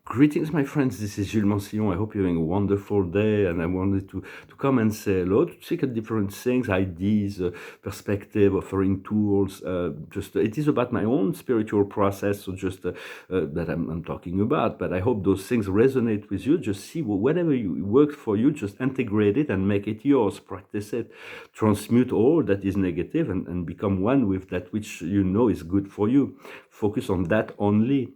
Greetings, my friends. This is Gilles Mansillon. I hope you're having a wonderful day. And I wanted to come and say hello, to check out different things, ideas, perspective, offering tools. It is about my own spiritual process, so that I'm talking about. But I hope those things resonate with you. Just see whatever works for you, just integrate it and make it yours. Practice it. Transmute all that is negative and become one with that which you know is good for you. Focus on that only.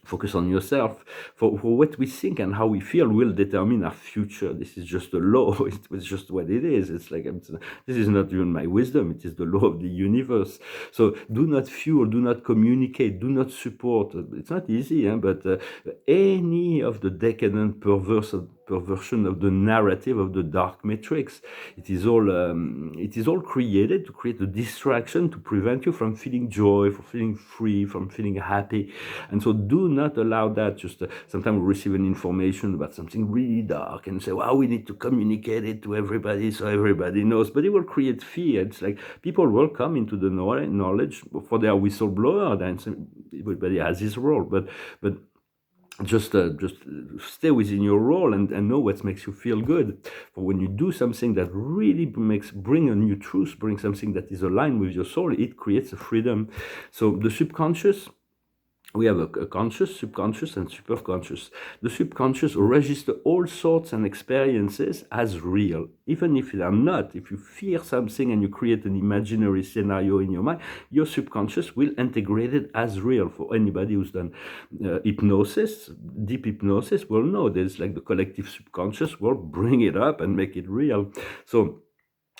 Focus on yourself. For what we think and how we feel will determine our future. This is just a law. It's just what it is. It's like, this is not even my wisdom. It is the law of the universe. So do not fuel, do not communicate, do not support. It's not easy, but any of the decadent perversion of the narrative of the dark matrix. It is all created to create a distraction to prevent you from feeling joy, from feeling free, from feeling happy. And so do not allow that. Just sometimes we receive an information about something really dark and say, well, we need to communicate it to everybody so everybody knows. But it will create fear. It's like people will come into the knowledge for their whistleblower. And everybody has his role. But just stay within your role and know what makes you feel good. For when you do something that really bring a new truth, bring something that is aligned with your soul, it creates a freedom. So the subconscious, we have a conscious, subconscious, and superconscious. The subconscious registers all sorts and experiences as real, even if they are not. If you fear something and you create an imaginary scenario in your mind, your subconscious will integrate it as real. For anybody who's done hypnosis, deep hypnosis, will know there's like the collective subconscious will bring it up and make it real.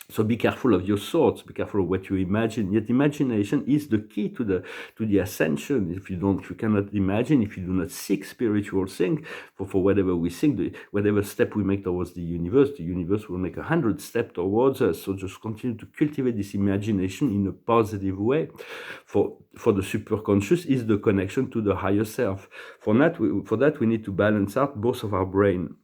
So be careful of your thoughts, be careful of what you imagine. Yet imagination is the key to the ascension. If you cannot imagine, if you do not seek spiritual thing, for whatever we think, whatever step we make towards the universe will make 100 steps towards us. So just continue to cultivate this imagination in a positive way. For the superconscious is the connection to the higher self. For that we need to balance out both of our brain.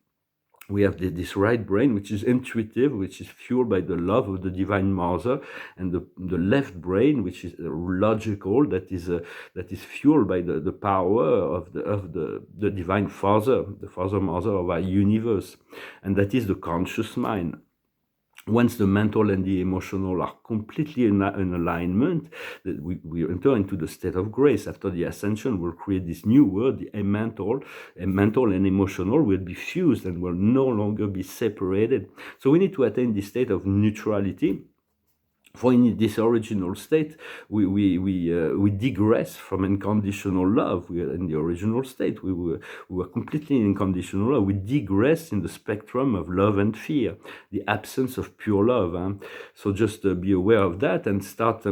We have this right brain, which is intuitive, which is fueled by the love of the divine mother, and the left brain, which is logical, that is fueled by the power of the divine father, the father mother of our universe, and that is the conscious mind. Once the mental and the emotional are completely in alignment, we enter into the state of grace. After the ascension, we'll create this new world. The mental and emotional will be fused and will no longer be separated. So we need to attain this state of neutrality. For in this original state, we digress from unconditional love. We are in the original state. We were completely in unconditional love. We digress in the spectrum of love and fear, the absence of pure love. So just be aware of that and start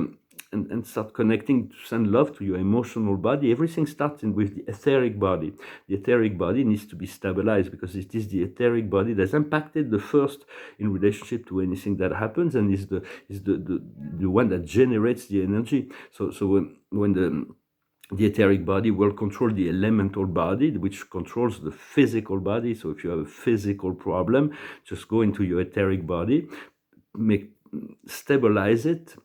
and start connecting to send love to your emotional body. Everything starts with the etheric body. The etheric body needs to be stabilized because it is the etheric body that's impacted the first in relationship to anything that happens, and is the one that generates the energy. So when the etheric body will control the elemental body, which controls the physical body. So if you have a physical problem, just go into your etheric body, stabilize it,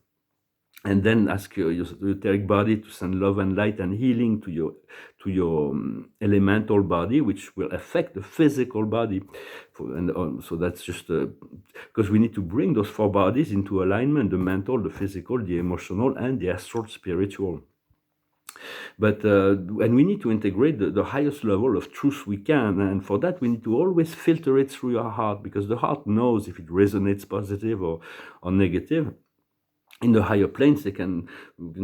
and then ask your etheric body to send love and light and healing to your elemental body, which will affect the physical body. So that's just because we need to bring those four bodies into alignment: the mental, the physical, the emotional, and the astral spiritual. But and we need to integrate the highest level of truth we can, and for that we need to always filter it through our heart, because the heart knows if it resonates positive or negative. In the higher planes, you can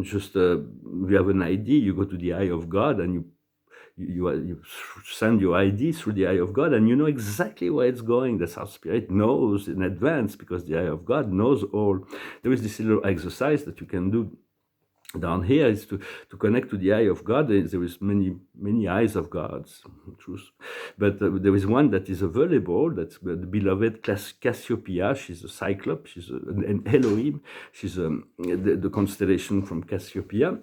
just you have an ID, you go to the eye of God, and you send your ID through the eye of God, and you know exactly where it's going. That's how spirit knows in advance, because the eye of God knows all. There is this little exercise that you can do down here, is to connect to the eye of God. There is many eyes of God's truth, but there is one that is available. That's the beloved Cassiopeia. She's a cyclops. She's an Elohim. She's the constellation from Cassiopeia.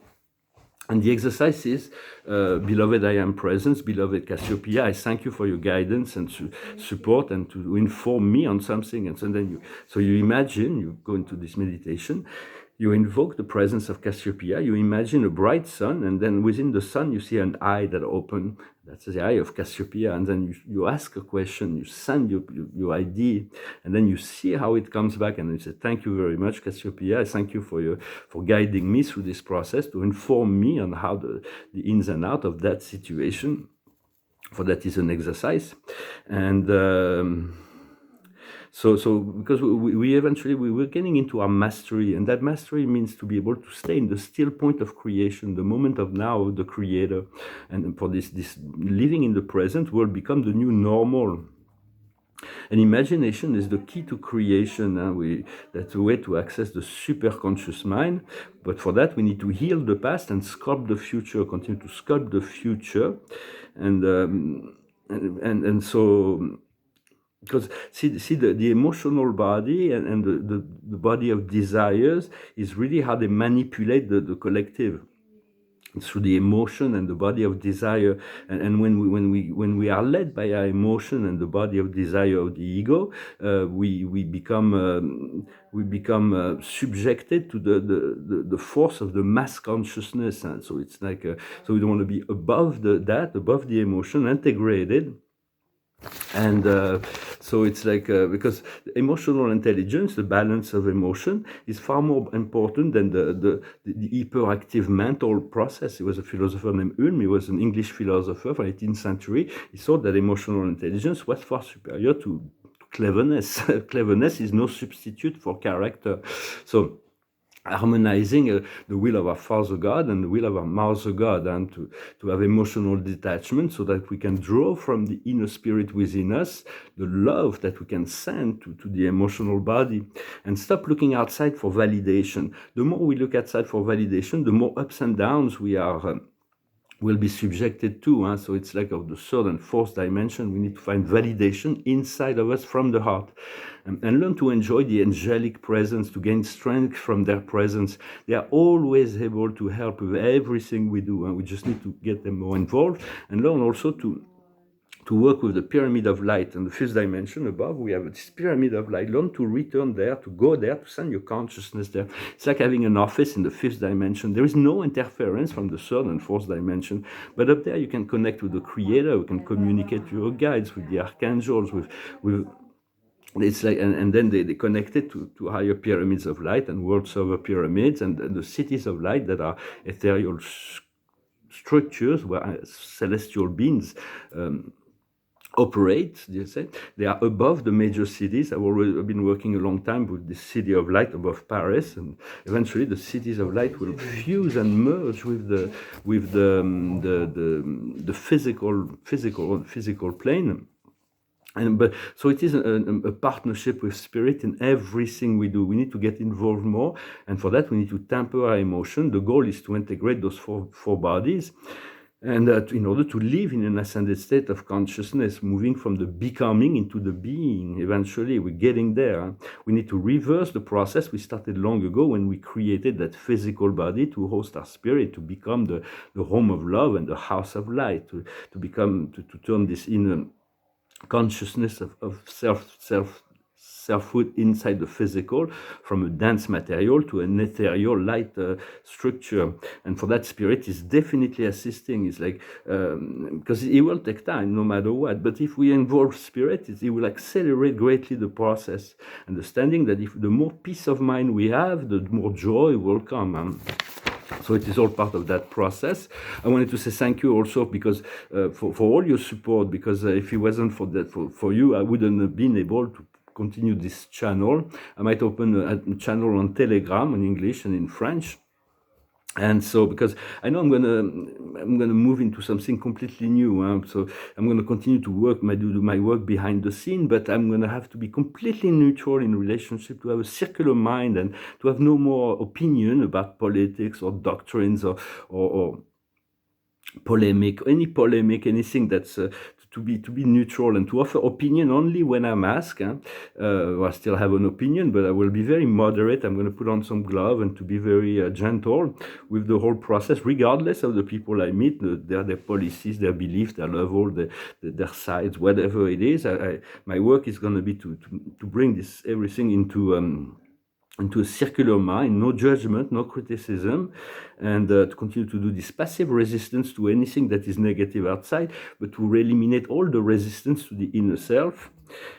And the exercise is, beloved, I am presence, beloved Cassiopeia, I thank you for your guidance and support, and to inform me on something. And so then you imagine, you go into this meditation, You invoke the presence of Cassiopeia, you imagine a bright sun, and then within the sun you see an eye that open. That's the eye of Cassiopeia, and then you ask a question, you send your idea, and then you see how it comes back, and you say, thank you very much, Cassiopeia. I thank you for guiding me through this process to inform me on how the ins and outs of that situation. For that is an exercise, and so because we eventually we were getting into our mastery, and that mastery means to be able to stay in the still point of creation, the moment of now of the creator, and for this living in the present will become the new normal. And imagination is the key to creation. That's a way to access the superconscious mind. But for that, we need to heal the past and sculpt the future, continue to sculpt the future. And so, because see the emotional body and the body of desires is really how they manipulate the collective through the emotion and the body of desire. And when we are led by our emotion and the body of desire of the ego, we become subjected to the force of the mass consciousness. And so it's like so we don't want to be above above the emotion, integrated. And so it's like because emotional intelligence, the balance of emotion, is far more important than the hyperactive mental process. It was a philosopher named Ulm. He was an English philosopher from the 18th century. He thought that emotional intelligence was far superior to cleverness. Cleverness is no substitute for character. So harmonizing the will of our Father God and the will of our Mother God, and to have emotional detachment so that we can draw from the inner spirit within us the love that we can send to the emotional body, and stop looking outside for validation. The more we look outside for validation, the more ups and downs we are will be subjected to. So it's like of the third and fourth dimension. We need to find validation inside of us from the heart, and learn to enjoy the angelic presence, to gain strength from their presence. They are always able to help with everything we do, and we just need to get them more involved and learn also to work with the pyramid of light. And the fifth dimension above, we have this pyramid of light. Learn to return there, to go there, to send your consciousness there. It's like having an office in the fifth dimension. There is no interference from the third and fourth dimension, but up there you can connect with the creator, you can communicate with your guides, with the archangels, with it's like, and then they connect it to higher pyramids of light and world server pyramids and the cities of light that are ethereal structures where celestial beings operate. They are above the major cities. I've been working a long time with the city of light above Paris, and eventually the cities of light will fuse and merge with the physical plane. But so it is a partnership with spirit in everything we do. We need to get involved more, and for that we need to temper our emotion. The goal is to integrate those four bodies, and in order to live in an ascended state of consciousness, moving from the becoming into the being. Eventually we're getting there. We need to reverse the process we started long ago when we created that physical body to host our spirit, to become the home of love and the house of light, to turn this inner consciousness of selfhood inside the physical, from a dense material to an ethereal light structure. And for that, spirit is definitely assisting. It's like because it will take time no matter what, but if we involve spirit, it will accelerate greatly the process, understanding that if the more peace of mind we have, the more joy will come. So it is all part of that process. I wanted to say thank you also because for all your support, because if it wasn't for that, for you, I wouldn't have been able to continue this channel. I might open a channel on Telegram in English and in French. And so, because I know I'm gonna move into something completely new, so I'm gonna continue to do my work behind the scene, but I'm gonna have to be completely neutral in relationship, to have a circular mind and to have no more opinion about politics or doctrines or polemic, anything that's to be neutral and to offer opinion only when I'm asked. I still have an opinion, but I will be very moderate. I'm going to put on some glove and to be very gentle with the whole process, regardless of the people I meet, their policies, their beliefs, their level, their sides, whatever it is. My work is going to be to bring everything into into a circular mind, no judgment, no criticism, and to continue to do this passive resistance to anything that is negative outside, but to eliminate all the resistance to the inner self,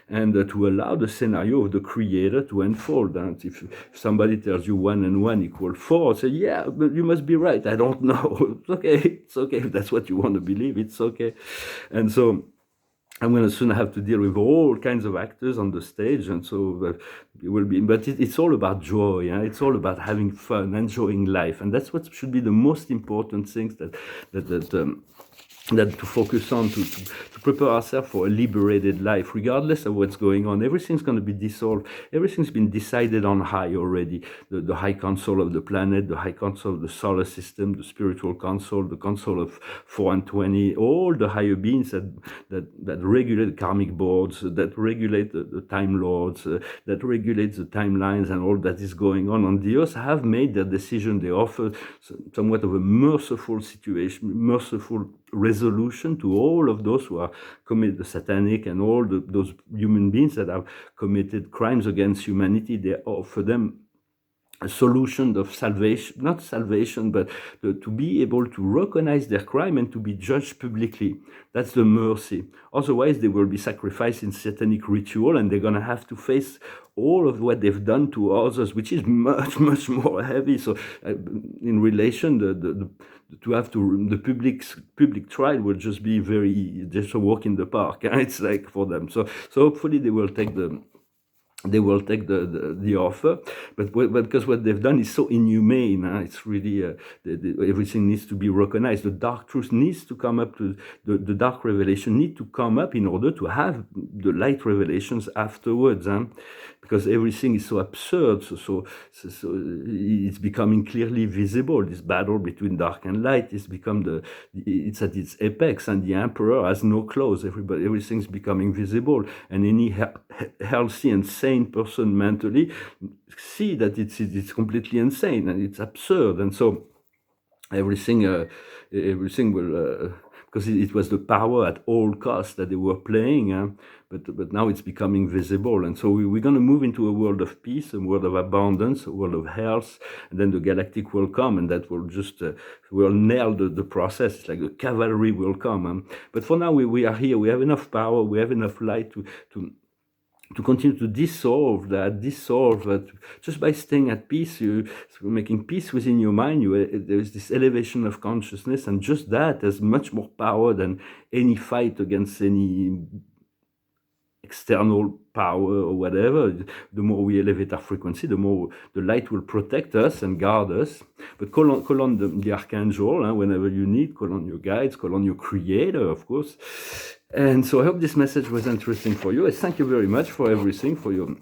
and to allow the scenario of the creator to unfold. And if somebody tells you 1 and 1 equal 4, say, yeah, but you must be right. I don't know. It's okay. It's okay. If that's what you want to believe, it's okay. And so I'm going to soon have to deal with all kinds of actors on the stage, and so it will be. But it's all about joy. Yeah? It's all about having fun, enjoying life, and that's what should be the most important things that to focus on, to prepare ourselves for a liberated life, regardless of what's going on. Everything's going to be dissolved. Everything's been decided on high already. The high council of the planet, the high council of the solar system, the spiritual council, the council of 4 and 20, all the higher beings that regulate karmic boards, that regulate the time lords, that regulate the timelines and all that is going on the earth have made their decision. They offer somewhat of a merciful situation, merciful resolution to all of those who are committed the satanic and all those human beings that have committed crimes against humanity. They offer them a solution of salvation, not salvation, but to be able to recognize their crime and to be judged publicly. That's the mercy. Otherwise, they will be sacrificed in satanic ritual, and they're going to have to face all of what they've done to others, which is much, much more heavy. So in relation, the public trial will just be just a walk in the park. It's like for them. So hopefully they will take the offer, but because what they've done is so inhumane. It's really everything needs to be recognized. The dark truth needs to come up, to the dark revelation need to come up in order to have the light revelations afterwards, because everything is so absurd. So it's becoming clearly visible. This battle between dark and light it's at its apex, and the emperor has no clothes. Everything's becoming visible, and any healthy and sane person mentally see that it's completely insane and it's absurd. And so everything will because it was the power at all costs that they were playing, but now it's becoming visible. And so we're going to move into a world of peace, a world of abundance, a world of health, and then the galactic will come, and that will just will nail the process. It's like the cavalry will come. But for now, we are here. We have enough power. We have enough light to continue to dissolve just by staying at peace. Making peace within your mind, there is this elevation of consciousness, and just that has much more power than any fight against any external power or whatever. The more we elevate our frequency, the more the light will protect us and guard us. But call on the archangel whenever you need. Call on your guides. Call on your creator, of course. And so I hope this message was interesting for you. I thank you very much for everything, for your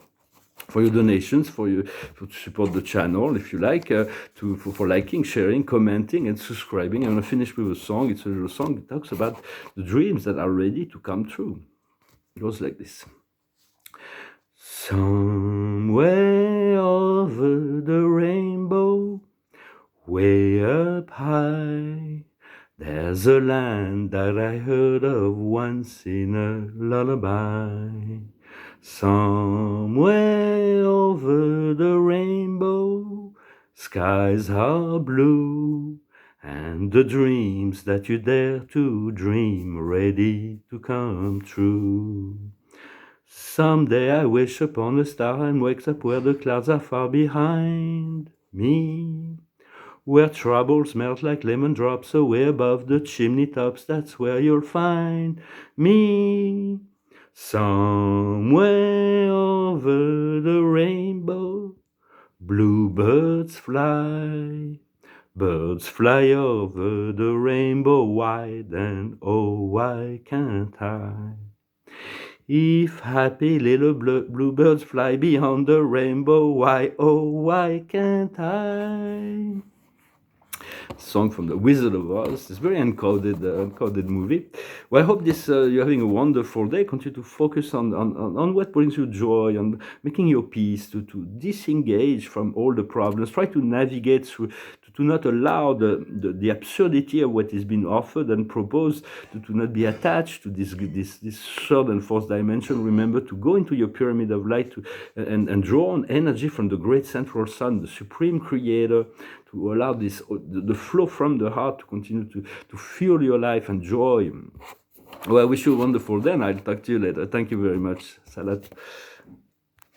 donations, for to support the channel, if you like, for liking, sharing, commenting, and subscribing. I'm going to finish with a song. It's a little song that talks about the dreams that are ready to come true. It goes like this. Somewhere over the rainbow, way up high, there's a land that I heard of once in a lullaby. Somewhere over the rainbow, skies are blue, and the dreams that you dare to dream ready to come true. Someday I wish upon a star and wakes up where the clouds are far behind me, where troubles melt like lemon drops away above the chimney tops. That's where you'll find me. Somewhere over the rainbow, bluebirds fly. Birds fly over the rainbow wide, and oh, why can't I? If happy little bluebirds fly beyond the rainbow, why, oh, why can't I? Song from The Wizard of Oz. It's very encoded movie. Well, I hope you're having a wonderful day. Continue to focus on what brings you joy, on making your peace, to disengage from all the problems. Try to navigate through, to not allow the absurdity of what is being offered and proposed, to not be attached to this third and fourth dimension. Remember to go into your pyramid of light and draw on energy from the great central sun, the supreme creator, to allow this the flow from the heart to continue to fuel your life and joy. Well, I wish you a wonderful day, and I'll talk to you later. Thank you very much. Salat.